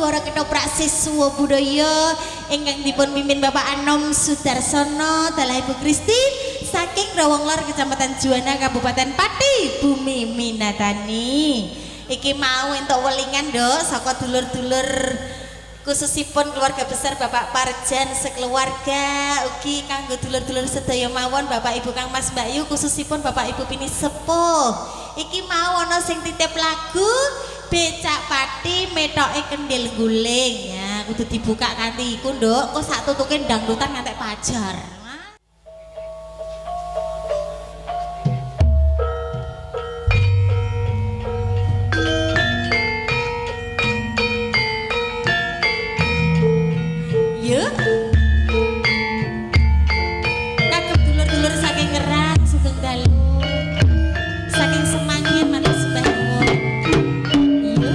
para ketoprak siswa budaya ingkang dipun pimpin Bapak Anom Sudarsono dalah Ibu Kristi saking Rawonglor Kecamatan Juwana Kabupaten Pati Bumi Minatani. Iki mau entuk welingan Nduk saka dulur-dulur khususipun keluarga besar Bapak Parjan sekeluarga ugi kanggo dulur-dulur sedaya mawon Bapak Ibu Kang Mas Mbak Yu khususipun Bapak Ibu Pini Sepuh iki mau ana sing titip lagu becak pati metoke kendil guling ya kudu dibuka kanthi iku Nduk kok sak tutuke dangdutan ngantek pajar. Kagem dulur-dulur saking Ngerang Sugeng Dalu saking Semangin matur sembah nuwun. Iya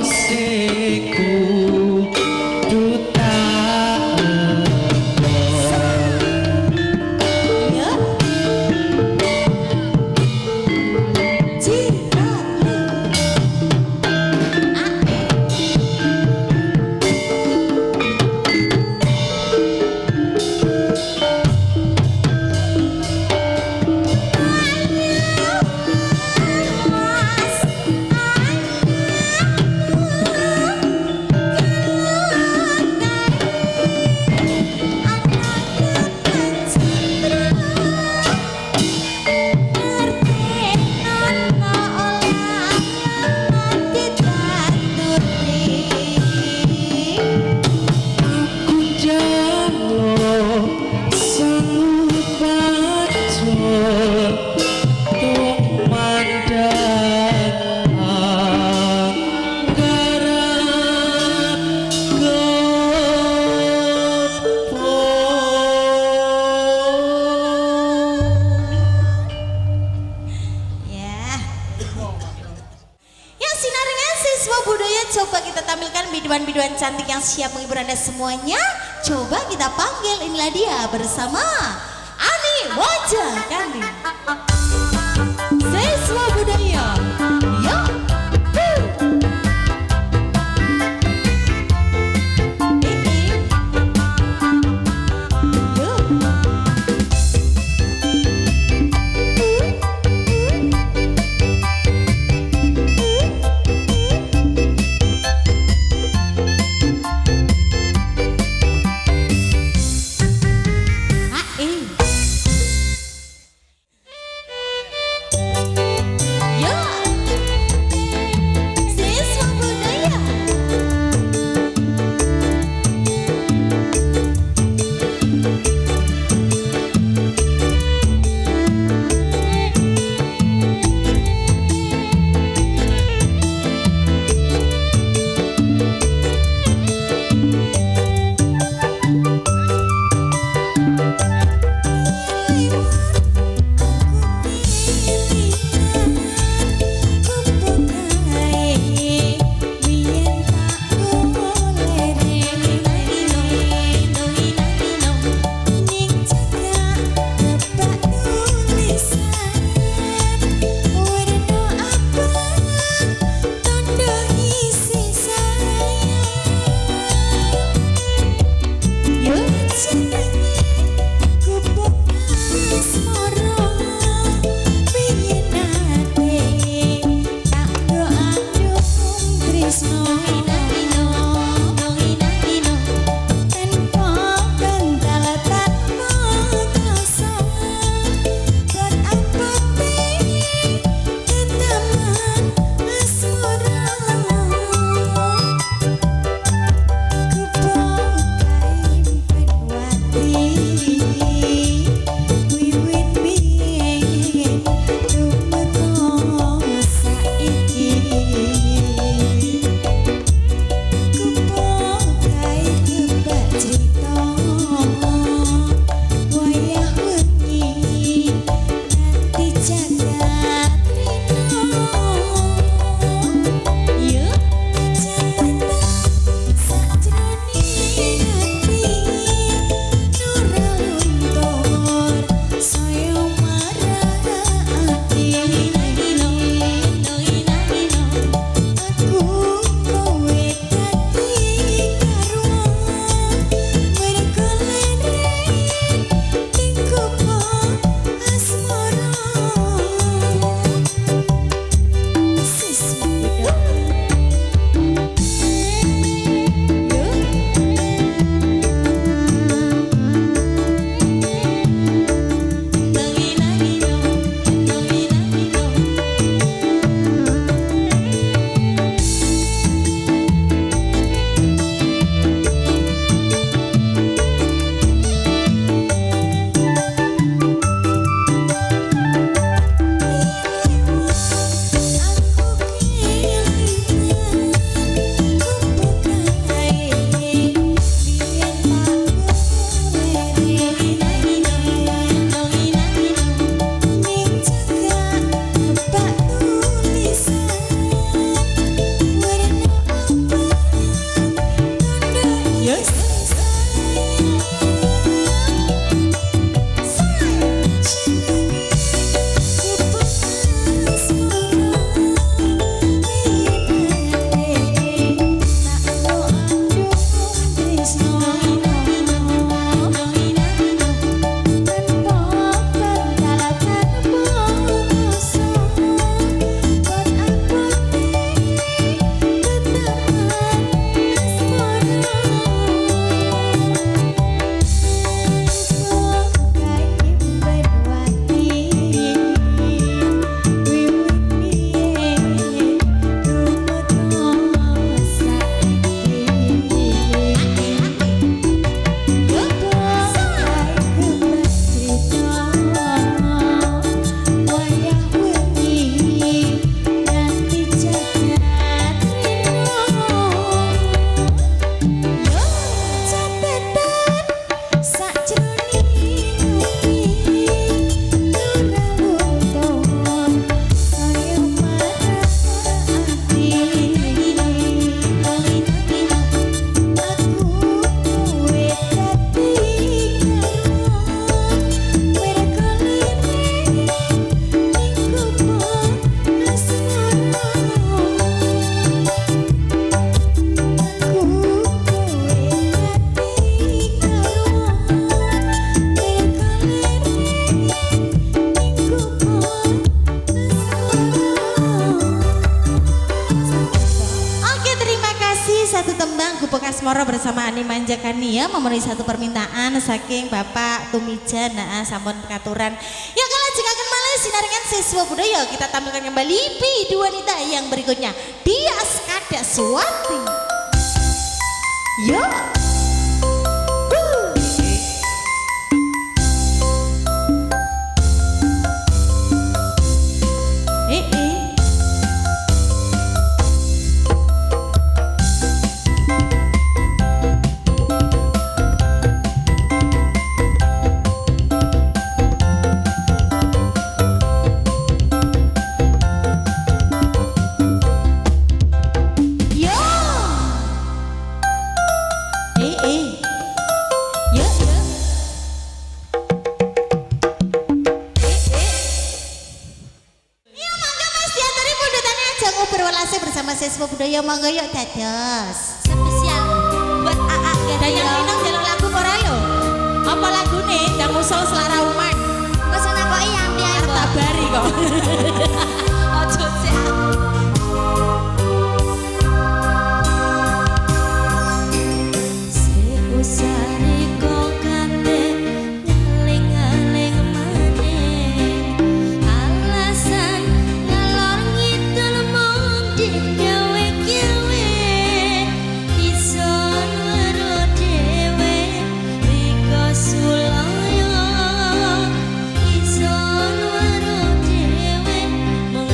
siku duta Ya. Cinta Sinaringan siswa budaya, coba kita tampilkan biduan-biduan cantik yang siap menghibur Anda semuanya. Coba kita panggil, inilah dia bersama Ani Wajah kami. Siswa budaya, yuk. Asmoro bersama Ani Manjakania memenuhi satu permintaan saking Bapak Tumijan. Nah, sampun katuran. Ya kalau jika akan malah sinaringan siswa budaya, kita tampilkan kembali bidu wanita yang berikutnya. Dias Kadaswati. Yo. Bersama siswa budaya mangga yuk dados spesial buat AA dan yang minang jalur lagu ora lho apa lagune gak musuh selera umat pesan apa iya ambil harta bari kok ojo sih seusari kok kate ngaling-ngaling maneh alasan ngalor ngidul mung digawe-gawe ison waro dhewe riko sulaya ison waro dhewe mung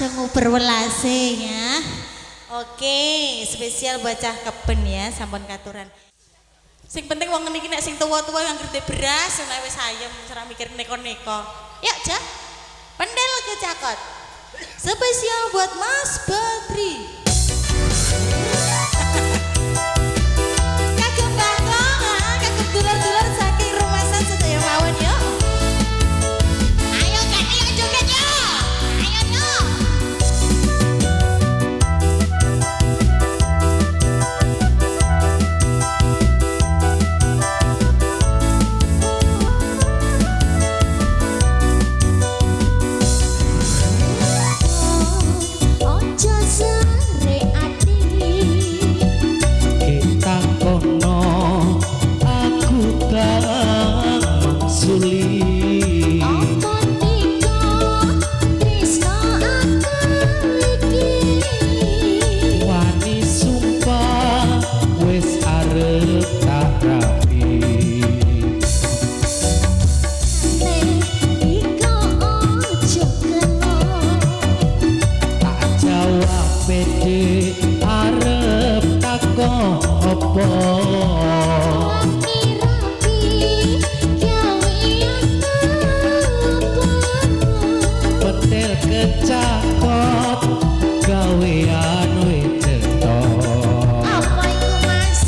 aja nguber welase ya. Oke, spesial buat cah keben ya, sampun katuran. Sing penting wong niki nek sing tuwa-tuwa yang gede beras, nek wis ayem ora mikir neko-neko. Yuk, Jah. Pendel kecakot. Spesial buat Mas Badri. Kagem kakak, kagem dulur-dulur saking rumasan sedaya mawon yuk. Ayo kan, ayo joget yuk. Ayo yuk. Ojo sare ati kita kono aku tak maksuli opo tiko tresno aku iki wani sumpah wis arep tak rapi iko ojo kena tak jawab pede arep takon opo rapi gawe aku petel kecakot gawean wecetok apa iku Mas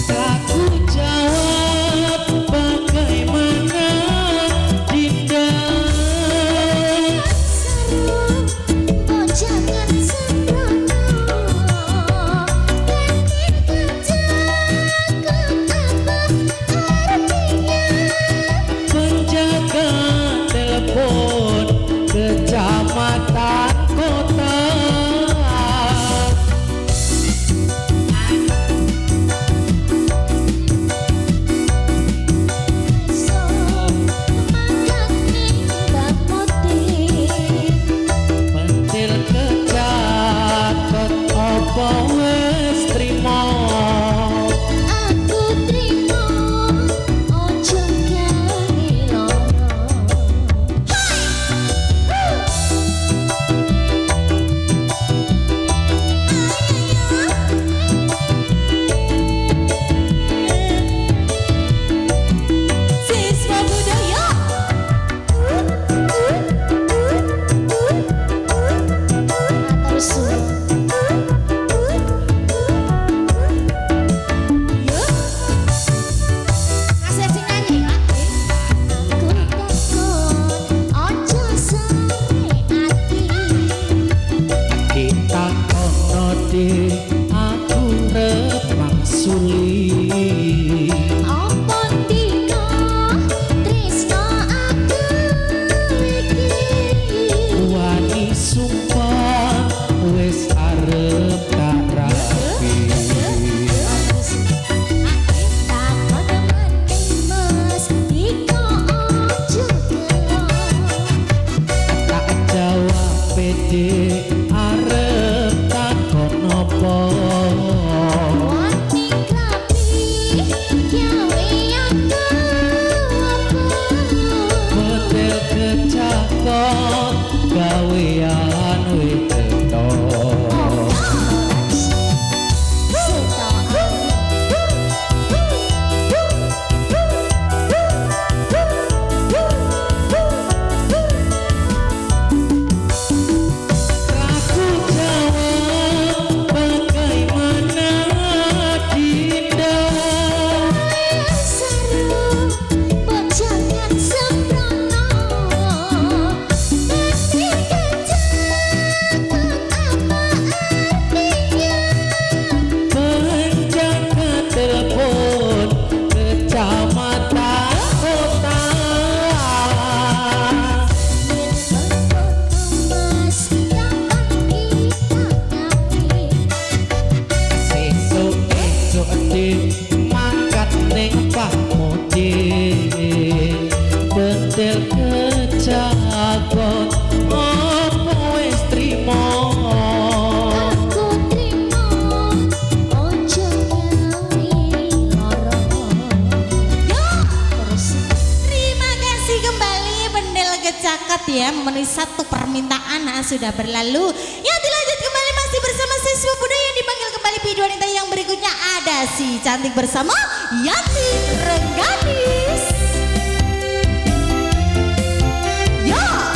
aku jawab bagaimana tidak seru bojangan sembrono kangen kancaku apa artinya penjaga telepon kecamatan kota so makan nimbang motif pentil kecakot opo wis trimo aku trimo ojo gawe loro Siswa budaya. Matur suwun Yuk. Asep sing nyanyi. aku takon ojo sare ati kita kono de aku rep maksuli opo tiko tresno aku iki wani sumpah wis arep tak rapi takon maning Mas tiko ojo kelo tak jawab pede arep takon opo wani krapi gawe aku apa model kecakot gawean wetetok satu permintaan sudah berlalu. Ya dilanjut kembali masih bersama siswa budaya yang dipanggil kembali bidu wanita yang berikutnya ada si cantik bersama Yanti Rengganis. Ya.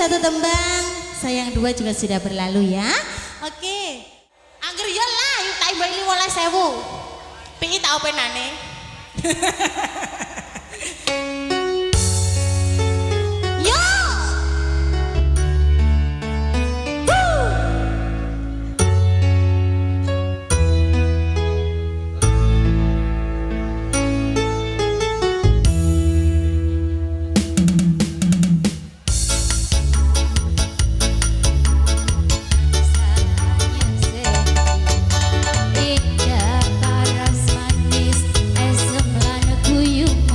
satu tembang, sayang dua juga sudah berlalu ya. Oke. Angger ya lah, yuk tak imbai 15.000. Pi tak openane. Yo. Tidak paras manis, esem lan guyub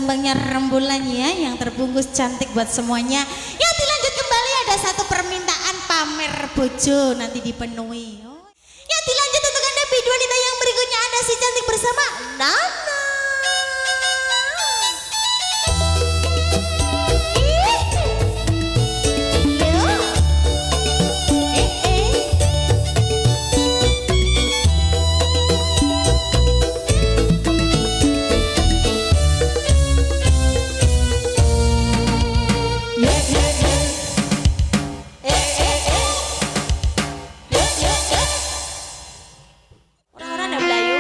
tembangnya Rembulan ya, yang terbungkus cantik buat semuanya. Ya dilanjut kembali, ada satu permintaan pamer bojo nanti dipenuhi. Ya dilanjut untuk Anda bidang wanita yang berikutnya, ada si cantik bersama Nana. Orang-orang ada Melayu.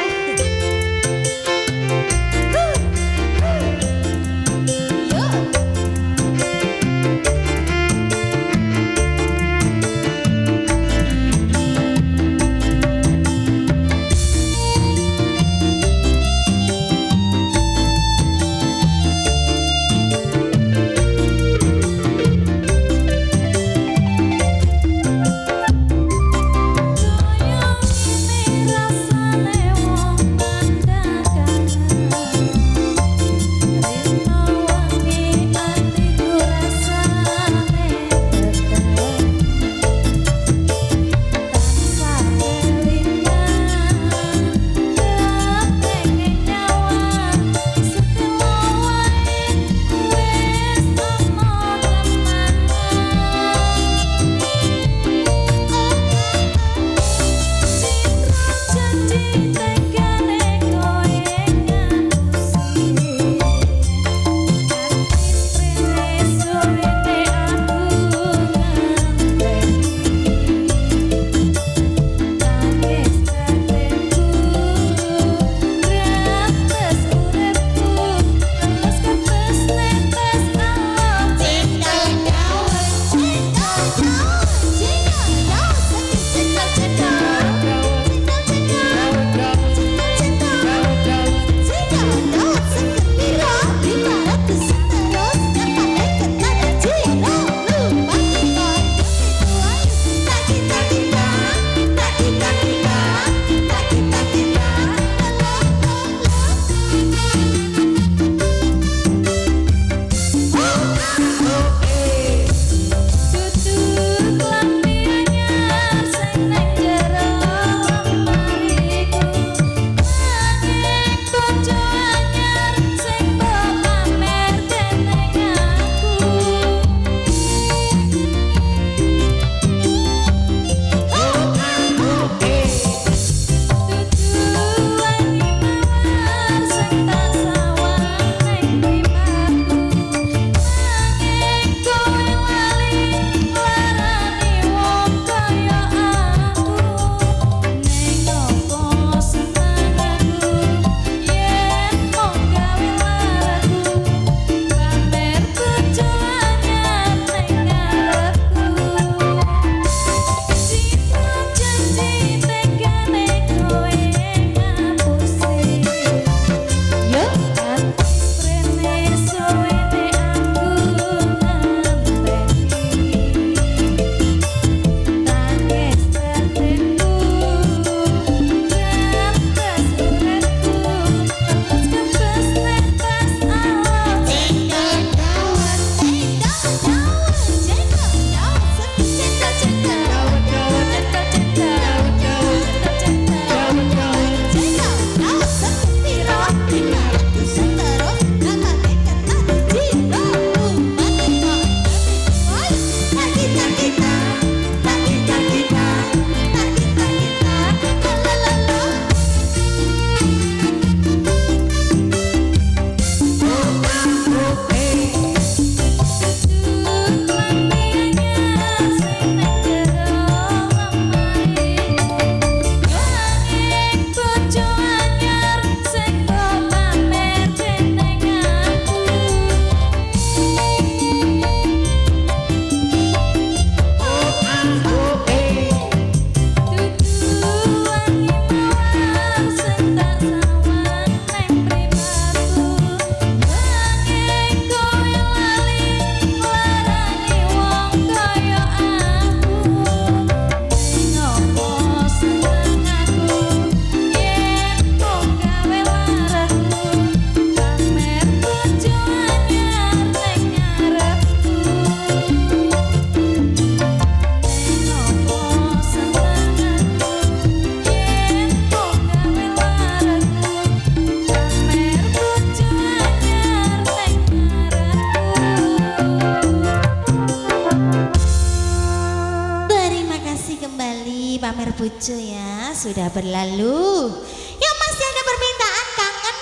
pamer bojo ya, sudah berlalu. Ya masih ada permintaan kangen.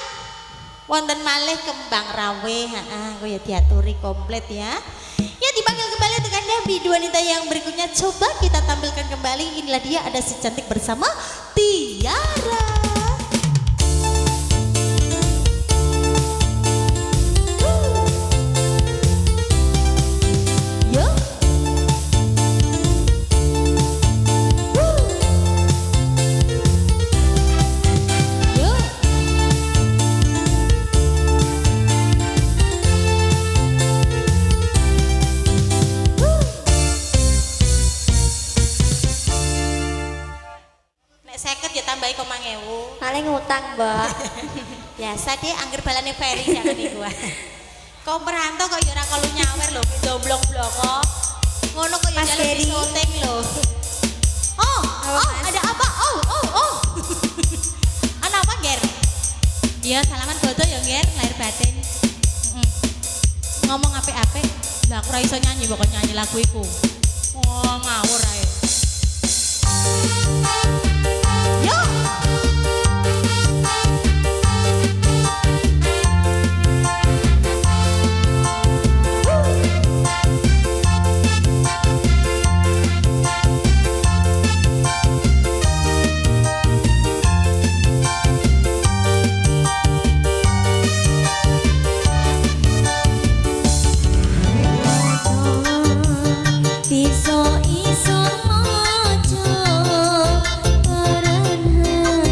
Wonten malih kembang rawe, aku ya diaturi komplit ya. Ya dipanggil kembali untuk Anda video wanita yang berikutnya. Coba kita tampilkan kembali. Inilah dia, ada si cantik bersama Tiara. Seket ya tambahi 5.000. Paling ngutang, Mbak. Biasa deh angger balane ferry jangan iku. Kok merantau kok ya ora kalu nyawer lho, domblong-blong kok. Ngono kok ya Mas jalan Ferry. di syuting lho. Oh, ada apa? Oh. Ana apa, Ger? Iya, salaman foto ya, Ger, lahir batin. Ngomong apik-apik. Lah aku ora iso nyanyi, pokok nyanyi lagu iku. Oh, ngawur ae. Yo. Iso-iso maca perenhan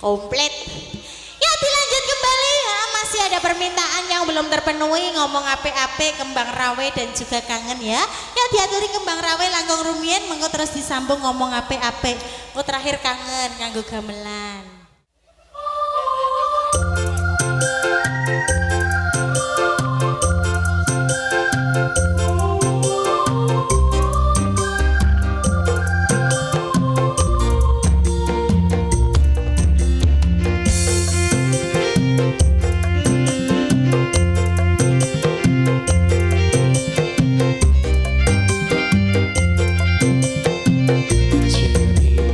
komplit. Ya dilanjut kembali ya, masih ada permintaan yang belum terpenuhi ngomong ape-ape Kembang Rawe dan juga kangen ya. Ya diaturi Kembang Rawe langkung rumiyin mengko terus disambung ngomong ape-ape. Engko terakhir kangen nganggo gamelan. Ceritane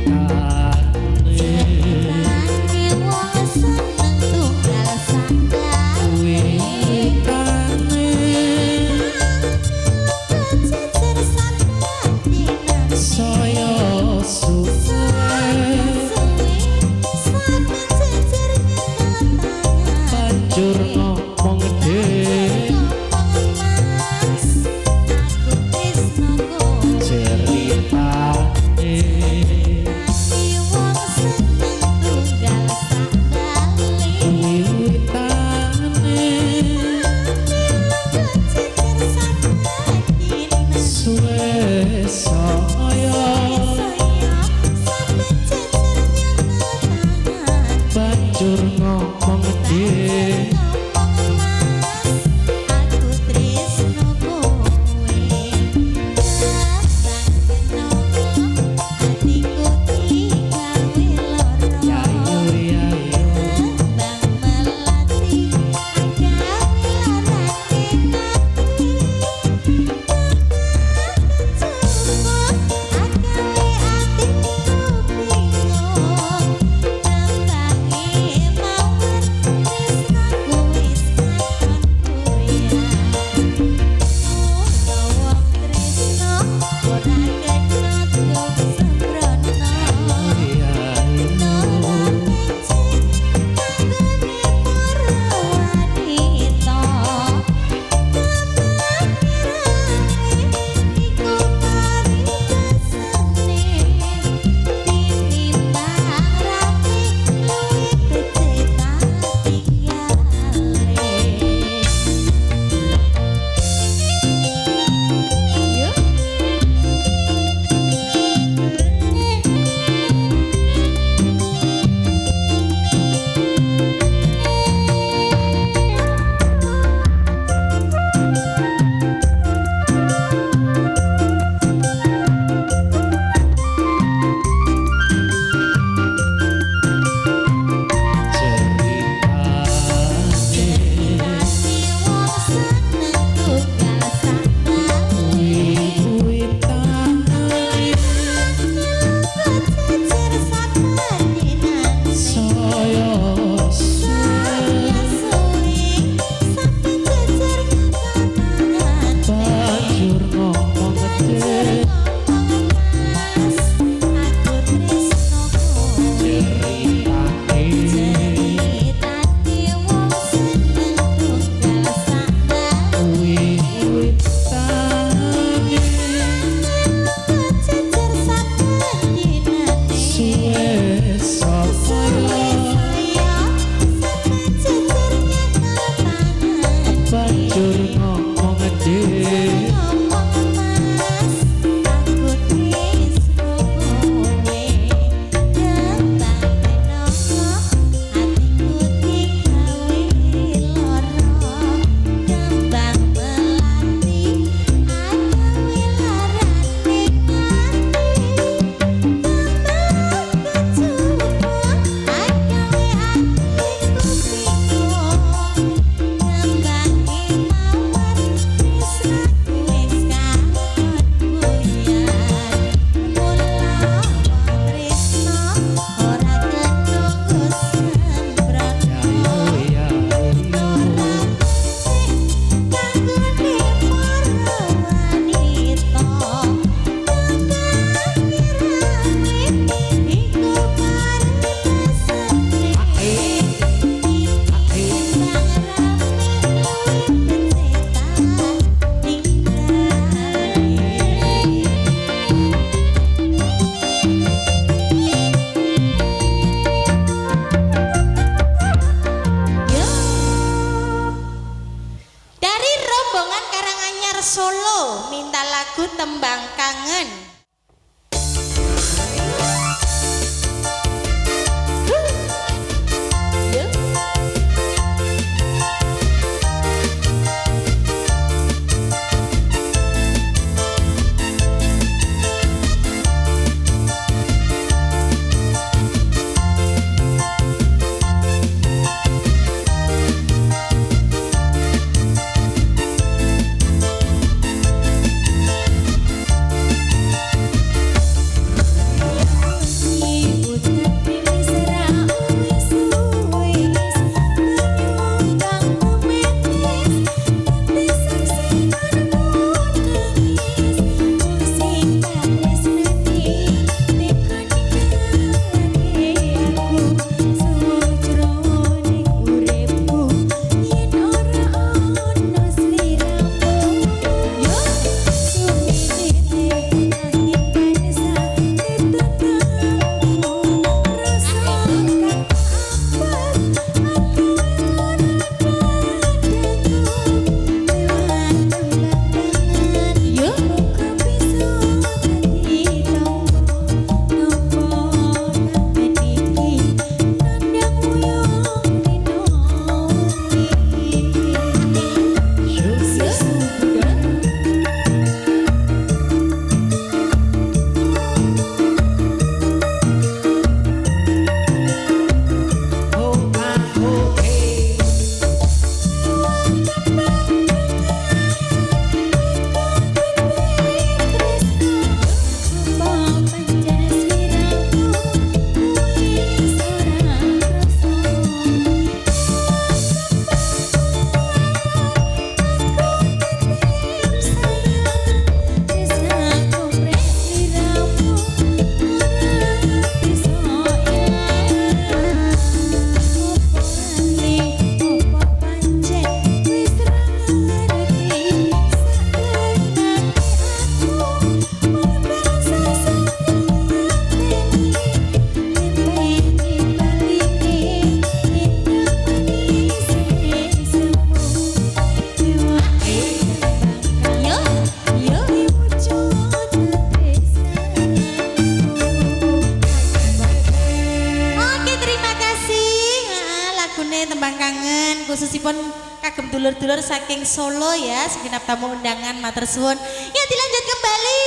khususipun kagem dulur-dulur saking Solo ya, segenap tamu undangan matur suwun. Ya dilanjut kembali.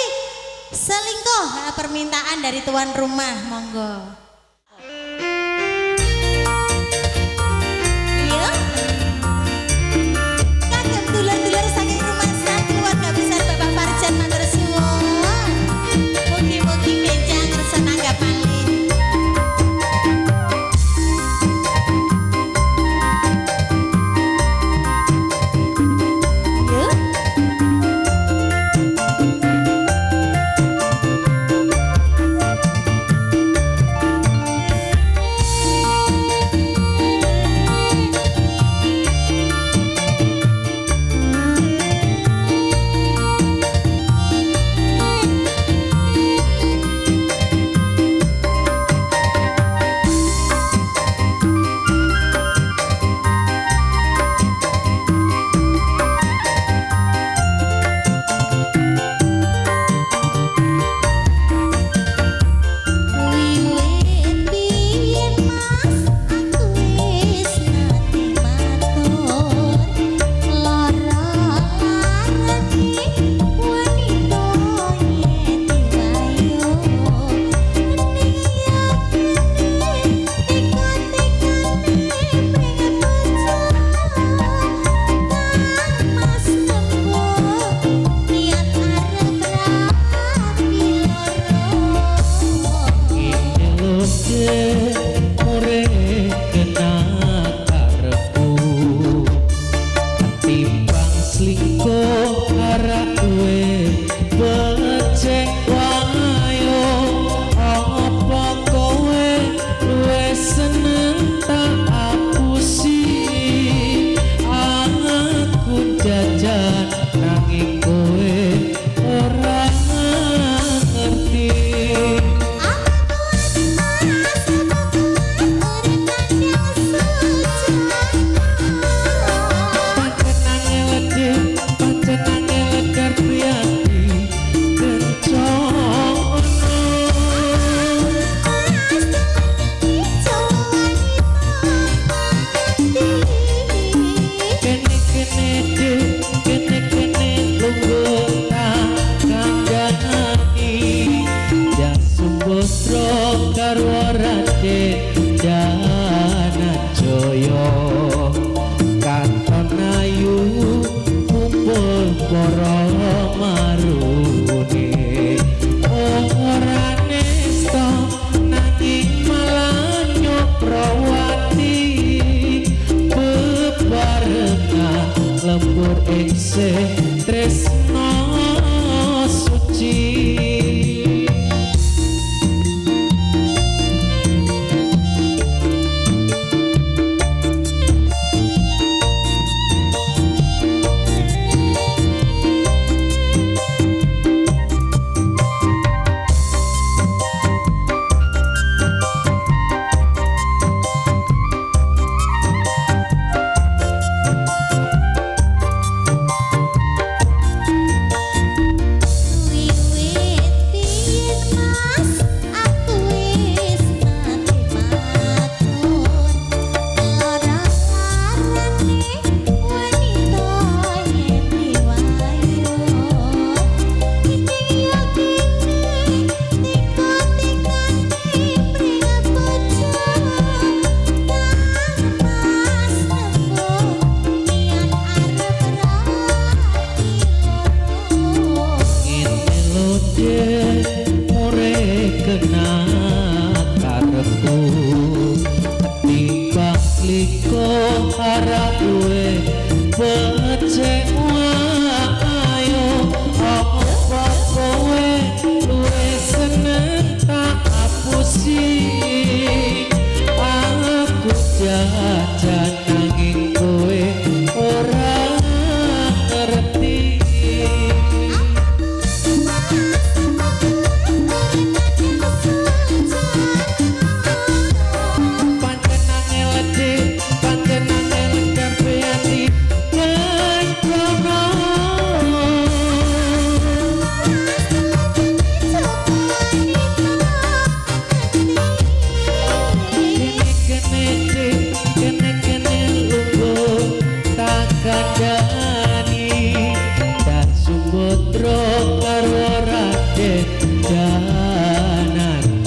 Selingkuh permintaan dari tuan rumah, monggo. Iya. Kagem dulur-dulur saking rumah sak keluarga besar Bapak Parjan matur suwun. Mugi-mugi meja ngerasa nanggap malih. Aku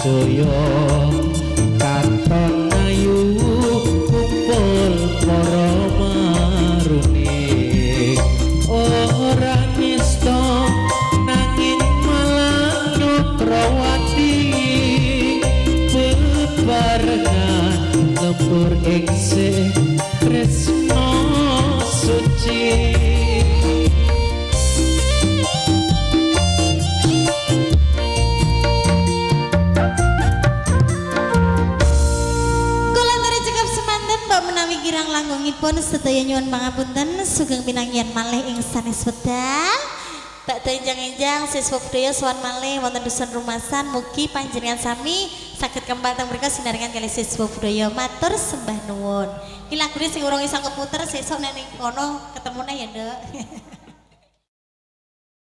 sedaya katon ayu kumpul para marune ora nyesto nanging malah nyokrawati bebarengan lembur ekse tresno suci. Kula aturi cekap semanten mbok menawi kirang langgungipun sedaya nyuwun pangapunten sugeng pinanggihan malih ing sanes wedal. Bakda enjang-enjang siswa budaya sowan malih wonten dusun rumasan mugi panjenengan sami saged kempateng mriku sinarengan kalih siswa budaya matur sembah nuwun. Iki lagune sing urung iso keputer sesuk nek ning kono ketemune ya, Nduk.